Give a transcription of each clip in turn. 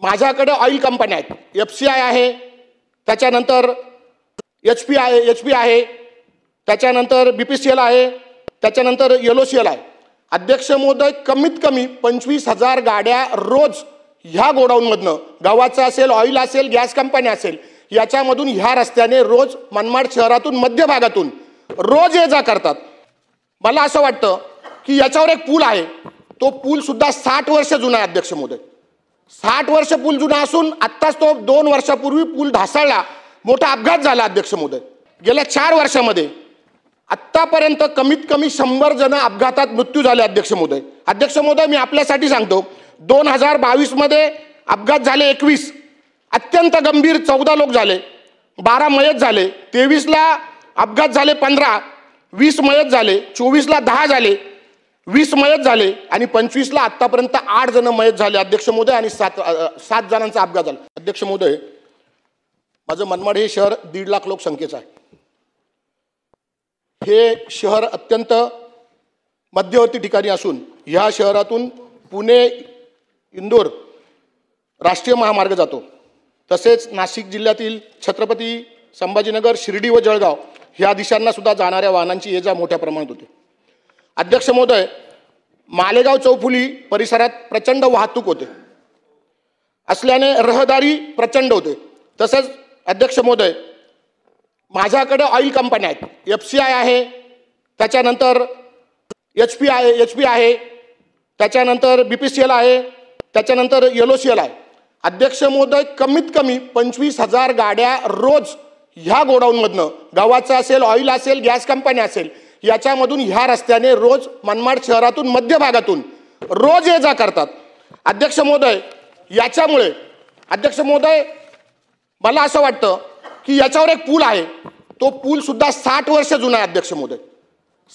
माझ्याकडे ऑइल कंपन्या आहेत, FCI आहे, त्याच्यानंतर HP आहे, त्याच्यानंतर BPCL आहे, त्याच्यानंतर YELLOCL आहे। अध्यक्ष महोदय, कमीत कमी 25,000 गाड्या रोज ह्या गोडाऊनमधनं, गव्हाचं असेल, ऑइल असेल, गॅस कंपनी असेल, याच्यामधून ह्या रस्त्याने रोज मनमाड शहरातून मध्य भागातून रोज ये जा करतात। मला असं वाटतं की याच्यावर एक पूल आहे, तो पूल सुद्धा 60 वर्ष जुना आहे अध्यक्ष महोदय। 60 वर्ष पूल जुना असून आत्ताच तो 2 वर्षापूर्वी पूल ढासळला, मोठा अपघात झाला अध्यक्ष महोदय। गेल्या 4 वर्षामध्ये आत्तापर्यंत कमीत कमी 100 जण अपघातात मृत्यू झाले अध्यक्ष महोदय। अध्यक्ष महोदय, मी आपल्यासाठी सांगतो, 2022 मध्ये अपघात झाले 21, अत्यंत गंभीर 14 लोक झाले, 12 मयत झाले, 23 ला अपघात झाले 15, 20 मयत झाले, 24 ला 10 झाले, 20 मयत झाले आणि 25 ला आतापर्यंत 8 जण मयत झाले अध्यक्ष महोदय आणि 7 जणांचा अपघात झाला। अध्यक्ष महोदय, माझं मनमाड हे शहर 1.5 लाख लोकसंख्येचं आहे। हे शहर अत्यंत मध्यवर्ती ठिकाणी असून ह्या शहरातून पुणे इंदोर राष्ट्रीय महामार्ग जातो, तसेच नाशिक जिल्ह्यातील छत्रपती संभाजीनगर, शिर्डी व जळगाव ह्या दिशांना सुद्धा जाणाऱ्या वाहनांची ये जा मोठ्या प्रमाणात होते। अध्यक्ष महोदय, मालेगाव चौफुली परिसरात प्रचंड वाहतूक होते असल्याने रहदारी प्रचंड होते। तसेच अध्यक्ष महोदय, माझ्याकडे ऑइल कंपन्या आहेत, FCI आहे, त्याच्यानंतर HP आहे, त्याच्यानंतर BPCL आहे, त्याच्यानंतर YELLOCL आहे। अध्यक्ष महोदय, कमीत कमी 25,000 गाड्या रोज ह्या गोडाऊनमधनं, गव्हाचं असेल, ऑइल असेल, गॅस कंपनी असेल, याच्यामधून ह्या रस्त्याने रोज मनमाड शहरातून मध्य भागातून रोज ये जा करतात। अध्यक्ष महोदय, याच्यामुळे अध्यक्ष महोदय, मला असं वाटतं की याच्यावर एक पूल आहे, तो पूल सुद्धा 60 वर्ष जुना आहे अध्यक्ष महोदय।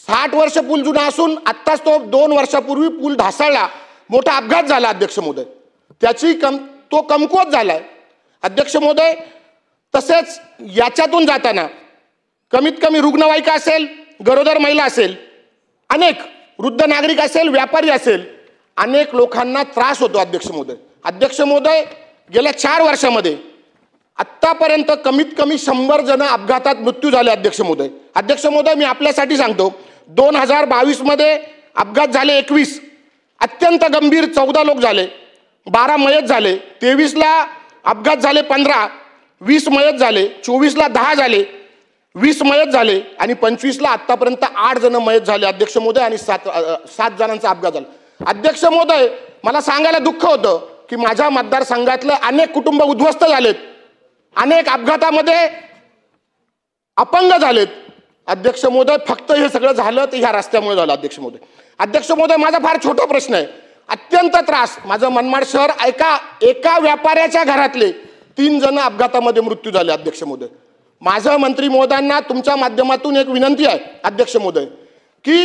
60 वर्ष पूल जुना असून आत्ताच तो 2 वर्षापूर्वी पूल ढासळला, मोठा अपघात झाला अध्यक्ष महोदय, तो कमकुवत झालाय अध्यक्ष महोदय। तसेच याच्यातून जाताना कमीत कमी रुग्णवाहिका असेल, गरोदर महिला असेल, अनेक वृद्ध नागरिक असेल, व्यापारी असेल, अनेक लोकांना त्रास होतो अध्यक्ष महोदय। अध्यक्ष महोदय, गेल्या 4 वर्षामध्ये आत्तापर्यंत कमीत कमी 100 जण अपघातात मृत्यू झाले अध्यक्ष महोदय। अध्यक्ष महोदय, मी आपल्यासाठी सांगतो, 2022 मध्ये अपघात झाले 21, अत्यंत गंभीर 14 लोक झाले, 12 मयत झाले, 23 ला अपघात झाले 15, 20 मयत झाले, 24 ला 10 झाले, 20 मयत झाले आणि 25 ला आतापर्यंत 8 जण मयत झाले अध्यक्ष महोदय आणि 7 जणांचा अपघात झाला। अध्यक्ष महोदय, मला सांगायला दुःख होतं की माझ्या मतदारसंघातले अनेक कुटुंब उद्ध्वस्त झालेत, अनेक अपघातामध्ये अपंग झालेत अध्यक्ष महोदय। फक्त हे सगळं झालं ते ह्या रस्त्यामुळे झालं अध्यक्ष महोदय। अध्यक्ष महोदय, माझा फार छोटा प्रश्न आहे, अत्यंत त्रास, माझं मनमाड शहर एका व्यापाऱ्याच्या घरातले 3 जण अपघातामध्ये मृत्यू झाले अध्यक्ष महोदय। माझं मंत्री महोदयांना तुमच्या माध्यमातून एक विनंती आहे अध्यक्ष महोदय की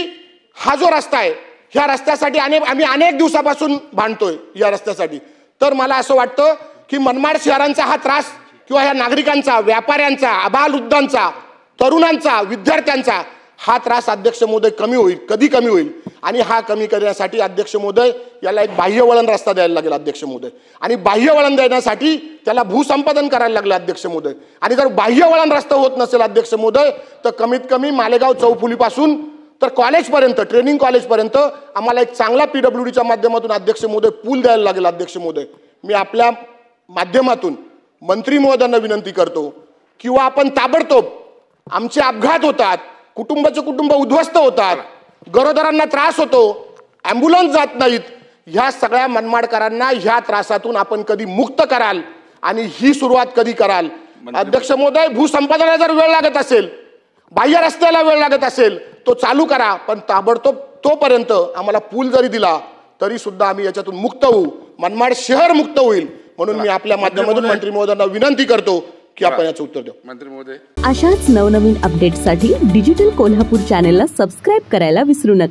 हा जो रस्ता आहे, ह्या रस्त्यासाठी आम्ही अनेक दिवसापासून भांडतोय या रस्त्यासाठी, तर मला असं वाटतं की मनमाड शहरांचा हा त्रास किंवा ह्या नागरिकांचा, व्यापाऱ्यांचा, अबालवृद्धांचा, तरुणांचा, विद्यार्थ्यांचा हा त्रास अध्यक्ष महोदय कमी होईल, कधी कमी होईल आणि हा कमी करण्यासाठी अध्यक्ष महोदय याला एक बाह्य वळण रस्ता द्यायला लागेल अध्यक्ष महोदय आणि बाह्य वळण देण्यासाठी त्याला भूसंपादन करायला लागलं अध्यक्ष महोदय आणि जर बाह्य वळण रस्ता होत नसेल अध्यक्ष महोदय तर कमीत कमी मालेगाव चौफुलीपासून तर कॉलेजपर्यंत, ट्रेनिंग कॉलेजपर्यंत आम्हाला एक चांगला PWDच्या माध्यमातून अध्यक्ष महोदय पूल द्यायला लागेल अध्यक्ष महोदय। मी आपल्या माध्यमातून मंत्री महोदयांना विनंती करतो किंवा आपण ताबडतोब, आमचे अपघात होतात, कुटुंबाचे कुटुंब उद्ध्वस्त होतात, गरोदरांना त्रास होतो, ॲम्ब्युलन्स जात नाहीत, ह्या सगळ्या मनमाडकरांना ह्या त्रासातून आपण कधी मुक्त कराल आणि ही सुरुवात कधी कराल अध्यक्ष महोदय। भूसंपादनाला जर वेळ लागत असेल, बाह्य रस्त्याला वेळ लागत असेल, तो चालू करा, पण ताबडतोब तोपर्यंत आम्हाला पूल जरी दिला तरी सुद्धा आम्ही याच्यातून मुक्त होऊ, मनमाड शहर मुक्त होईल। म्हणून मी आपल्या माध्यमातून मंत्री महोदयांना विनंती करतो की आपण याचं उत्तर द्या। मंत्री महोदय, अशाच नवनवीन अपडेट्ससाठी डिजिटल कोल्हापूर चॅनेलला सबस्क्राइब करायला विसरू नका।